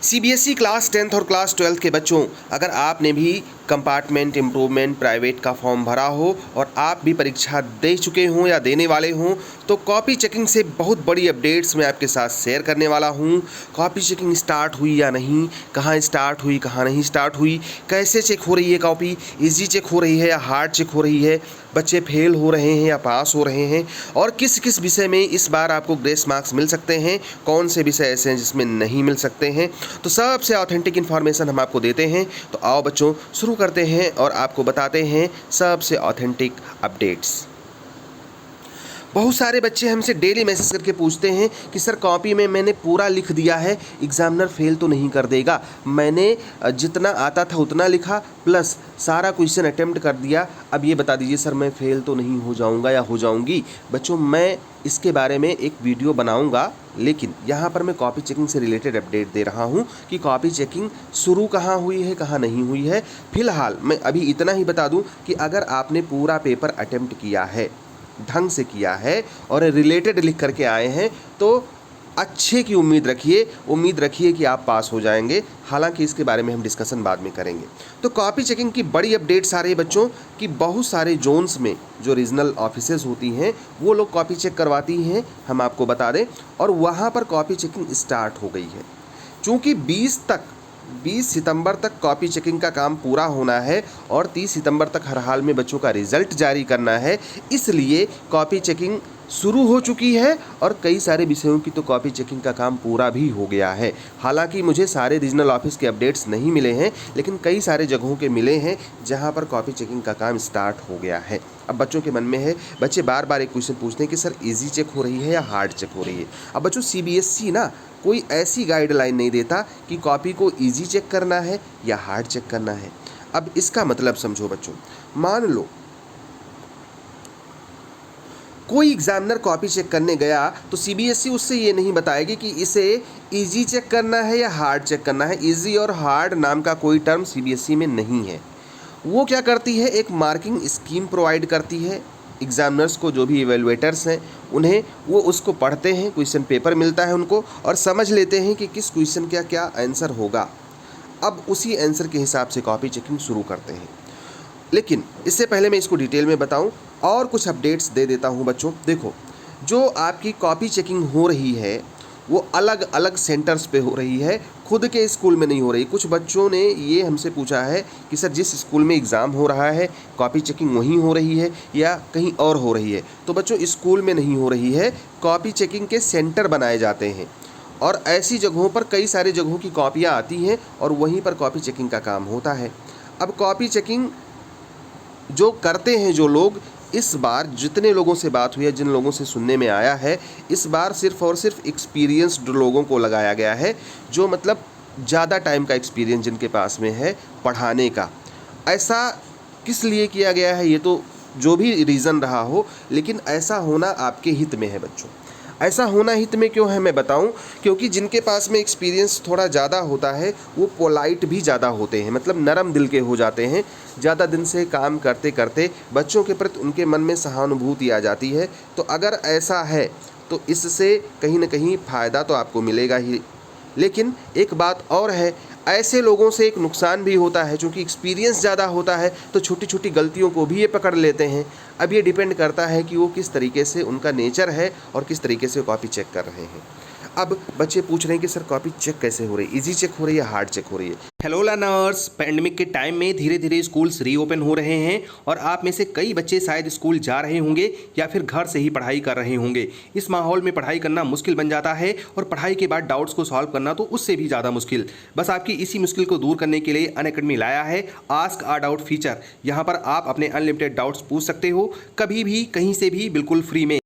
CBSE class 10th और class 12th के बच्चों, अगर आपने भी कंपार्टमेंट इम्प्रूवमेंट प्राइवेट का फॉर्म भरा हो और आप भी परीक्षा दे चुके हों या देने वाले हों, तो कॉपी चेकिंग से बहुत बड़ी अपडेट्स मैं आपके साथ शेयर करने वाला हूं। कॉपी चेकिंग स्टार्ट हुई या नहीं, कहां स्टार्ट हुई कहां नहीं स्टार्ट हुई, कैसे चेक हो रही है कॉपी, इजी चेक हो रही है या हार्ड चेक हो रही है, बच्चे फेल हो रहे हैं या पास हो रहे हैं, और किस किस विषय में इस बार आपको ग्रेस मार्क्स मिल सकते हैं, कौन से विषय ऐसे हैं जिसमें नहीं मिल सकते हैं। तो सबसे ऑथेंटिक इन्फॉर्मेशन हम आपको देते हैं। तो आओ बच्चों, शुरू करते हैं और आपको बताते हैं सबसे ऑथेंटिक अपडेट्स। बहुत सारे बच्चे हमसे डेली मैसेज करके पूछते हैं कि सर कॉपी में मैंने पूरा लिख दिया है, एग्जामिनर फेल तो नहीं कर देगा। मैंने जितना आता था उतना लिखा प्लस सारा क्वेश्चन अटेम्प्ट कर दिया, अब ये बता दीजिए सर मैं फेल तो नहीं हो जाऊंगा या हो जाऊंगी। बच्चों, मैं इसके बारे में एक वीडियो बनाऊंगा, लेकिन यहाँ पर मैं कॉपी चेकिंग से रिलेटेड अपडेट दे रहा हूँ कि कॉपी चेकिंग शुरू कहाँ हुई है कहाँ नहीं हुई है। फिलहाल मैं अभी इतना ही बता दूँ कि अगर आपने पूरा पेपर अटेम्प्ट किया है, ढंग से किया है और रिलेटेड लिख करके आए हैं, तो अच्छे की उम्मीद रखिए कि आप पास हो जाएंगे। हालांकि इसके बारे में हम डिस्कशन बाद में करेंगे। तो कॉपी चेकिंग की बड़ी अपडेट्स आ रही है बच्चों कि बहुत सारे जोन्स में जो रीजनल ऑफिसेज होती हैं वो लोग कॉपी चेक करवाती हैं, हम आपको बता दें, और वहाँ पर कॉपी चेकिंग स्टार्ट हो गई है। चूँकि 20 सितंबर तक कॉपी चेकिंग का काम पूरा होना है और 30 सितंबर तक हर हाल में बच्चों का रिजल्ट जारी करना है, इसलिए कॉपी चेकिंग शुरू हो चुकी है और कई सारे विषयों की तो कॉपी चेकिंग का काम पूरा भी हो गया है। हालांकि मुझे सारे रीजनल ऑफिस के अपडेट्स नहीं मिले हैं, लेकिन कई सारे जगहों के मिले हैं जहां पर कॉपी चेकिंग का काम स्टार्ट हो गया है। अब बच्चों के मन में है, बच्चे बार बार एक क्वेश्चन पूछते हैं कि सर इजी चेक हो रही है या हार्ड चेक हो रही है। अब बच्चों, सीबीएसई ना कोई ऐसी गाइडलाइन नहीं देता कि कॉपी को इजी चेक करना है या हार्ड चेक करना है। अब इसका मतलब समझो बच्चों, मान लो कोई एग्जामिनर कॉपी चेक करने गया तो सीबीएसई उससे ये नहीं बताएगी कि इसे इजी चेक करना है या हार्ड चेक करना है। इजी और हार्ड नाम का कोई टर्म सीबीएसई में नहीं है। वो क्या करती है, एक मार्किंग स्कीम प्रोवाइड करती है एग्जामिनर्स को, जो भी इवेलुएटर्स हैं उन्हें। वो उसको पढ़ते हैं, क्वेश्चन पेपर मिलता है उनको और समझ लेते हैं कि किस क्वेश्चन का क्या आंसर होगा। अब उसी आंसर के हिसाब से कॉपी चेकिंग शुरू करते हैं। लेकिन इससे पहले मैं इसको डिटेल में बताऊं और कुछ अपडेट्स दे देता हूं बच्चों। देखो, जो आपकी कॉपी चेकिंग हो रही है वो अलग अलग सेंटर्स पे हो रही है, खुद के स्कूल में नहीं हो रही। कुछ बच्चों ने ये हमसे पूछा है कि सर जिस स्कूल में एग्ज़ाम हो रहा है कॉपी चेकिंग वहीं हो रही है या कहीं और हो रही है। तो बच्चों, स्कूल में नहीं हो रही है, कॉपी चेकिंग के सेंटर बनाए जाते हैं और ऐसी जगहों पर कई सारी जगहों की कॉपियाँ आती हैं और वहीं पर कॉपी चेकिंग का काम होता है। अब कॉपी चेकिंग जो करते हैं जो लोग, इस बार जितने लोगों से बात हुई है, जिन लोगों से सुनने में आया है, इस बार सिर्फ और सिर्फ एक्सपीरियंस्ड लोगों को लगाया गया है, जो मतलब ज़्यादा टाइम का एक्सपीरियंस जिनके पास में है पढ़ाने का। ऐसा किस लिए किया गया है, ये तो जो भी रीज़न रहा हो, लेकिन ऐसा होना आपके हित में है बच्चों। ऐसा होना हित में क्यों है मैं बताऊं, क्योंकि जिनके पास में एक्सपीरियंस थोड़ा ज़्यादा होता है वो पोलाइट भी ज़्यादा होते हैं, मतलब नरम दिल के हो जाते हैं। ज़्यादा दिन से काम करते करते बच्चों के प्रति उनके मन में सहानुभूति आ जाती है। तो अगर ऐसा है तो इससे कहीं ना कहीं फ़ायदा तो आपको मिलेगा ही। लेकिन एक बात और है, ऐसे लोगों से एक नुकसान भी होता है, क्योंकि एक्सपीरियंस ज़्यादा होता है तो छोटी छोटी गलतियों को भी ये पकड़ लेते हैं। अब ये डिपेंड करता है कि वो किस तरीके से उनका नेचर है और किस तरीके से कॉपी चेक कर रहे हैं। अब बच्चे पूछ रहे हैं कि सर कॉपी चेक कैसे हो रही है, इजी चेक हो रही है, हार्ड चेक हो रही है। हेलो लर्नर्स, पैंडेमिक के टाइम में धीरे धीरे स्कूल्स रीओपन हो रहे हैं और आप में से कई बच्चे शायद स्कूल जा रहे होंगे या फिर घर से ही पढ़ाई कर रहे होंगे। इस माहौल में पढ़ाई करना मुश्किल बन जाता है और पढ़ाई के बाद डाउट्स को सॉल्व करना तो उससे भी ज़्यादा मुश्किल। बस आपकी इसी मुश्किल को दूर करने के लिए अनअकैडमी लाया है आस्क अ डाउट फीचर। यहाँ पर आप अपने अनलिमिटेड डाउट्स पूछ सकते हो, कभी भी कहीं से भी, बिल्कुल फ्री में।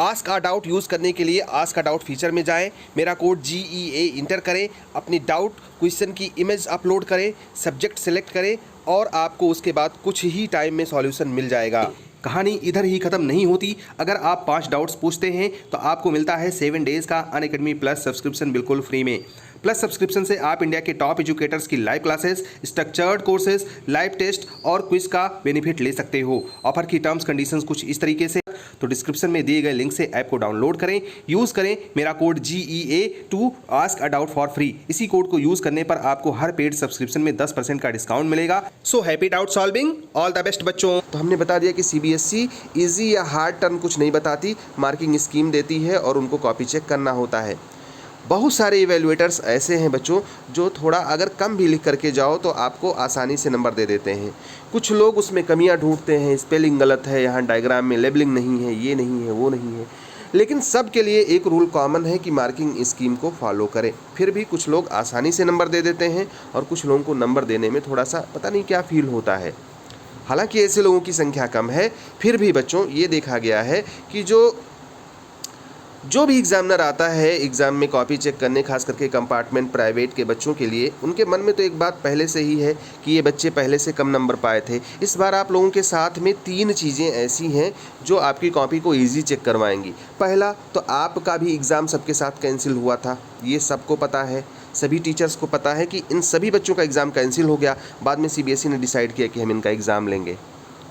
आस्क अ डाउट यूज़ करने के लिए आस्क अ डाउट फीचर में जाएं, मेरा कोड GEA इंटर करें, अपनी डाउट क्वेश्चन की इमेज अपलोड करें, सब्जेक्ट सेलेक्ट करें और आपको उसके बाद कुछ ही टाइम में सॉल्यूशन मिल जाएगा। कहानी इधर ही ख़त्म नहीं होती। अगर आप 5 डाउट्स पूछते हैं तो आपको मिलता है 7 डेज़ का अनअकैडमी प्लस सब्सक्रिप्शन बिल्कुल फ्री में। प्लस सब्सक्रिप्शन से आप इंडिया के टॉप एजुकेटर्स की live classes, structured courses, live test और क्विज का बेनिफिट ले सकते हो। ऑफर की टर्म्स कंडीशंस कुछ इस तरीके से। तो डिस्क्रिप्शन में दिए गए लिंक से ऐप को डाउनलोड करें, यूज़ करें मेरा code GEA to ask a doubt for free. इसी कोड को यूज़ करने पर आपको हर पेड सब्सक्रिप्शन में 10% का डिस्काउंट मिलेगा। So happy doubt solving, all the best बच्चों। तो हमने बता दिया कि CBSE ईजी या हार्ड टर्म कुछ नहीं बताती, मार्किंग स्कीम देती है और उनको कॉपी चेक करना होता है। बहुत सारे इवेल्युएटर्स ऐसे हैं बच्चों जो थोड़ा अगर कम भी लिख करके जाओ तो आपको आसानी से नंबर दे देते हैं। कुछ लोग उसमें कमियां ढूंढते हैं, स्पेलिंग गलत है, यहाँ डायग्राम में लेबलिंग नहीं है, ये नहीं है, वो नहीं है। लेकिन सब के लिए एक रूल कॉमन है कि मार्किंग स्कीम को फॉलो करें। फिर भी कुछ लोग आसानी से नंबर दे देते हैं और कुछ लोगों को नंबर देने में थोड़ा सा पता नहीं क्या फील होता है। हालांकि ऐसे लोगों की संख्या कम है, फिर भी बच्चों ये देखा गया है कि जो भी एग्जामिनर आता है एग्ज़ाम में कॉपी चेक करने, खास करके कंपार्टमेंट प्राइवेट के बच्चों के लिए, उनके मन में तो एक बात पहले से ही है कि ये बच्चे पहले से कम नंबर पाए थे। इस बार आप लोगों के साथ में 3 चीज़ें ऐसी हैं जो आपकी कॉपी को इजी चेक करवाएंगी। पहला तो आपका भी एग्ज़ाम सबके साथ कैंसिल हुआ था, ये सबको पता है, सभी टीचर्स को पता है कि इन सभी बच्चों का एग्ज़ाम कैंसिल हो गया। बाद में CBSE ने डिसाइड किया कि हम इनका एग्ज़ाम लेंगे।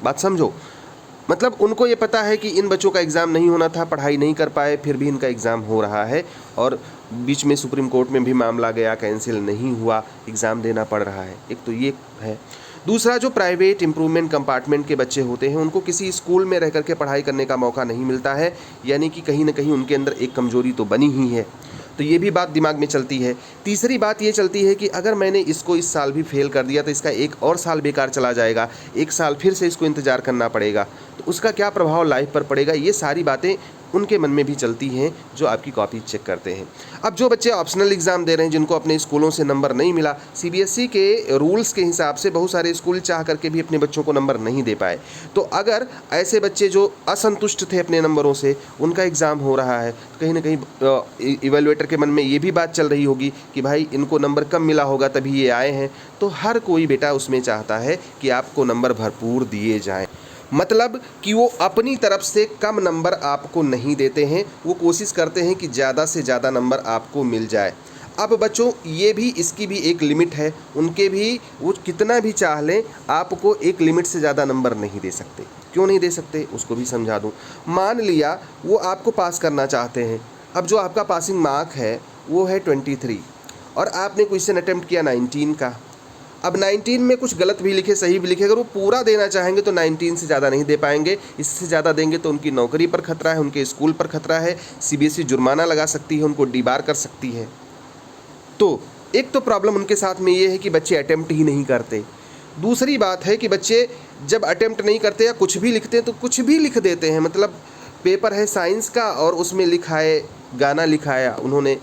बात समझो, मतलब उनको ये पता है कि इन बच्चों का एग्ज़ाम नहीं होना था, पढ़ाई नहीं कर पाए, फिर भी इनका एग्ज़ाम हो रहा है और बीच में सुप्रीम कोर्ट में भी मामला गया, कैंसिल नहीं हुआ, एग्ज़ाम देना पड़ रहा है। एक तो ये है। दूसरा, जो प्राइवेट इम्प्रूवमेंट कंपार्टमेंट के बच्चे होते हैं उनको किसी स्कूल में रह करके पढ़ाई करने का मौका नहीं मिलता है, यानी कि कहीं ना कहीं उनके अंदर एक कमजोरी तो बनी ही है। तो ये भी बात दिमाग में चलती है। तीसरी बात ये चलती है कि अगर मैंने इसको इस साल भी फेल कर दिया तो इसका एक और साल बेकार चला जाएगा, एक साल फिर से इसको इंतज़ार करना पड़ेगा, तो उसका क्या प्रभाव लाइफ पर पड़ेगा। ये सारी बातें उनके मन में भी चलती हैं जो आपकी कॉपी चेक करते हैं। अब जो बच्चे ऑप्शनल एग्ज़ाम दे रहे हैं, जिनको अपने स्कूलों से नंबर नहीं मिला, CBSE के रूल्स के हिसाब से बहुत सारे स्कूल चाह करके भी अपने बच्चों को नंबर नहीं दे पाए। तो अगर ऐसे बच्चे जो असंतुष्ट थे अपने नंबरों से, उनका एग्ज़ाम हो रहा है, तो कहीं ना कहीं इवेल्युएटर के मन में ये भी बात चल रही होगी कि भाई इनको नंबर कम मिला होगा तभी ये आए हैं। तो हर कोई बेटा उसमें चाहता है कि आपको नंबर भरपूर दिए जाएँ, मतलब कि वो अपनी तरफ से कम नंबर आपको नहीं देते हैं, वो कोशिश करते हैं कि ज़्यादा से ज़्यादा नंबर आपको मिल जाए। अब बच्चों ये भी, इसकी भी एक लिमिट है, उनके भी वो कितना भी चाह लें आपको एक लिमिट से ज़्यादा नंबर नहीं दे सकते। क्यों नहीं दे सकते उसको भी समझा दूँ। मान लिया वो आपको पास करना चाहते हैं, अब जो आपका पासिंग मार्क है वो है 23 और आपने क्वेश्चन अटेम्प्ट किया 19 का। अब 19 में कुछ गलत भी लिखे, सही भी लिखे, अगर वो पूरा देना चाहेंगे तो 19 से ज़्यादा नहीं दे पाएंगे। इससे ज़्यादा देंगे तो उनकी नौकरी पर खतरा है, उनके स्कूल पर खतरा है, CBSE जुर्माना लगा सकती है, उनको डीबार कर सकती है। तो एक तो प्रॉब्लम उनके साथ में ये है कि बच्चे अटेम्प्ट ही नहीं करते। दूसरी बात है कि बच्चे जब अटेम्प्ट नहीं करते या कुछ भी लिखते हैं तो कुछ भी लिख देते हैं। मतलब पेपर है साइंस का और उसमें लिखा है, गाना लिखाया उन्होंने,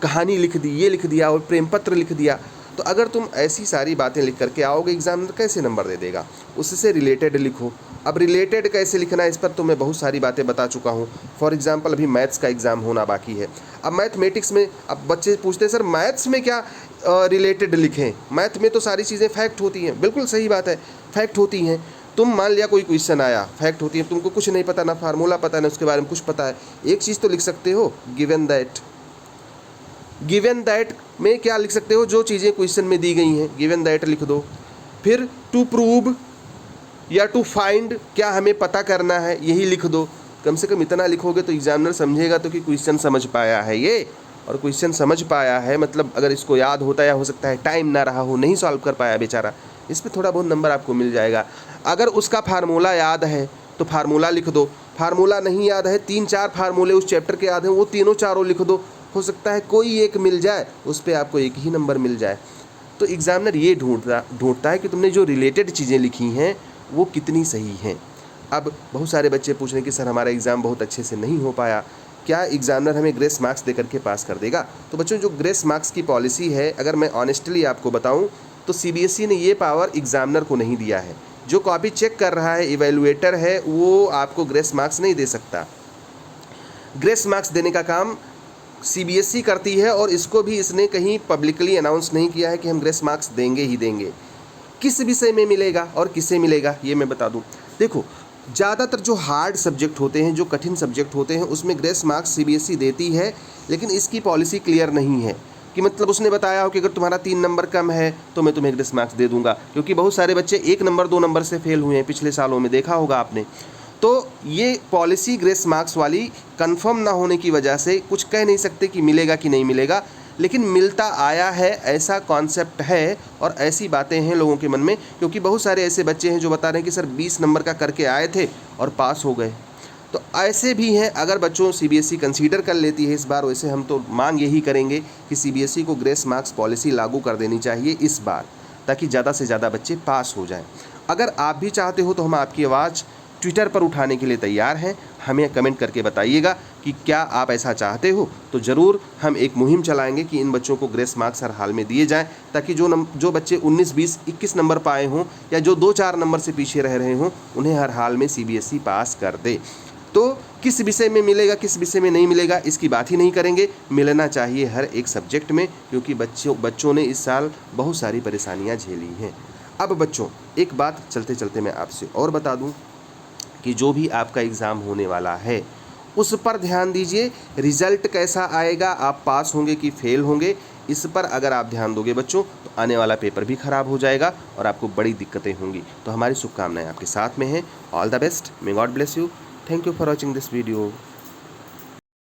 कहानी लिख दी, ये लिख दिया और प्रेम पत्र लिख दिया। तो अगर तुम ऐसी सारी बातें लिख करके आओगे एग्जामिनर कैसे नंबर दे देगा। उससे रिलेटेड लिखो। अब रिलेटेड कैसे लिखना है इस पर तो मैं बहुत सारी बातें बता चुका हूँ। फॉर एग्जांपल अभी मैथ्स का एग्ज़ाम होना बाकी है। अब मैथमेटिक्स में अब बच्चे पूछते हैं सर मैथ्स में क्या रिलेटेड लिखें, मैथ में तो सारी चीज़ें फैक्ट होती हैं। बिल्कुल सही बात है, फैक्ट होती हैं। तुम मान लिया कोई क्वेश्चन आया, फैक्ट होती है, तुमको कुछ नहीं पता, ना फार्मूला पता, ना उसके बारे में कुछ पता है, एक चीज़ तो लिख सकते हो, गिवन दैट। गिवन दैट में क्या लिख सकते हो, जो चीज़ें क्वेश्चन में दी गई हैं गिवन दैट लिख दो। फिर टू प्रूव या टू फाइंड, क्या हमें पता करना है, यही लिख दो। कम से कम इतना लिखोगे तो एग्जामिनर समझेगा तो कि क्वेश्चन समझ पाया है ये, और क्वेश्चन समझ पाया है मतलब अगर इसको याद होता है, या हो सकता है टाइम ना रहा हो, नहीं सॉल्व कर पाया बेचारा, इस पर थोड़ा बहुत नंबर आपको मिल जाएगा। अगर उसका फार्मूला याद है तो फार्मूला लिख दो, फार्मूला नहीं याद है, 3-4 फार्मूले उस चैप्टर के याद हैं, वो तीनों चारों लिख दो। हो सकता है कोई एक मिल जाए, उस पर आपको एक ही नंबर मिल जाए। तो एग्जामिनर ये ढूंढता है कि तुमने जो रिलेटेड चीज़ें लिखी हैं वो कितनी सही हैं। अब बहुत सारे बच्चे पूछ रहे हैं कि सर हमारा एग्ज़ाम बहुत अच्छे से नहीं हो पाया, क्या एग्जामिनर हमें ग्रेस मार्क्स दे करके पास कर देगा। तो बच्चों जो ग्रेस मार्क्स की पॉलिसी है, अगर मैं ऑनेस्टली आपको बताऊं तो CBSE ने ये पावर एग्जामिनर को नहीं दिया है। जो कॉपी चेक कर रहा है, इवेलुएटर है, वो आपको ग्रेस मार्क्स नहीं दे सकता। ग्रेस मार्क्स देने का काम CBSE करती है, और इसको भी इसने कहीं पब्लिकली अनाउंस नहीं किया है कि हम ग्रेस मार्क्स देंगे ही देंगे। किस विषय में मिलेगा और किसे मिलेगा ये मैं बता दूं। देखो ज़्यादातर जो हार्ड सब्जेक्ट होते हैं, जो कठिन सब्जेक्ट होते हैं, उसमें ग्रेस मार्क्स CBSE देती है, लेकिन इसकी पॉलिसी क्लियर नहीं है कि मतलब उसने बताया हो कि अगर तुम्हारा 3 नंबर कम है तो मैं तुम्हें ग्रेस मार्क्स दे दूंगा, क्योंकि बहुत सारे बच्चे 1 नंबर 2 नंबर से फेल हुए हैं पिछले सालों में, देखा होगा आपने। तो ये पॉलिसी ग्रेस मार्क्स वाली कंफर्म ना होने की वजह से कुछ कह नहीं सकते कि मिलेगा कि नहीं मिलेगा, लेकिन मिलता आया है, ऐसा कॉन्सेप्ट है और ऐसी बातें हैं लोगों के मन में। क्योंकि बहुत सारे ऐसे बच्चे हैं जो बता रहे हैं कि सर 20 नंबर का करके आए थे और पास हो गए। तो ऐसे भी हैं। अगर बच्चों सीबीएसई कंसीडर कर लेती है इस बार, वैसे हम तो मांग यही करेंगे कि सीबीएसई को ग्रेस मार्क्स पॉलिसी लागू कर देनी चाहिए इस बार, ताकि ज़्यादा से ज़्यादा बच्चे पास हो जाएं। अगर आप भी चाहते हो तो हम आपकी आवाज़ ट्विटर पर उठाने के लिए तैयार हैं। हमें कमेंट करके बताइएगा कि क्या आप ऐसा चाहते हो, तो ज़रूर हम एक मुहिम चलाएंगे कि इन बच्चों को ग्रेस मार्क्स हर हाल में दिए जाएं, ताकि जो बच्चे 19, 20, 21 नंबर पाए हों या जो 2-4 नंबर से पीछे रह रहे हों, उन्हें हर हाल में सीबीएसई पास कर दे। तो किस विषय में मिलेगा, किस विषय में नहीं मिलेगा, इसकी बात ही नहीं करेंगे। मिलना चाहिए हर एक सब्जेक्ट में, क्योंकि बच्चों ने इस साल बहुत सारी परेशानियां झेली हैं। अब बच्चों, एक बात चलते चलते मैं आपसे और बता दूं कि जो भी आपका एग्ज़ाम होने वाला है उस पर ध्यान दीजिए। रिज़ल्ट कैसा आएगा, आप पास होंगे कि फेल होंगे, इस पर अगर आप ध्यान दोगे बच्चों, तो आने वाला पेपर भी ख़राब हो जाएगा और आपको बड़ी दिक्कतें होंगी। तो हमारी शुभकामनाएं आपके साथ में हैं। All the best, may God bless you. Thank you for watching this video.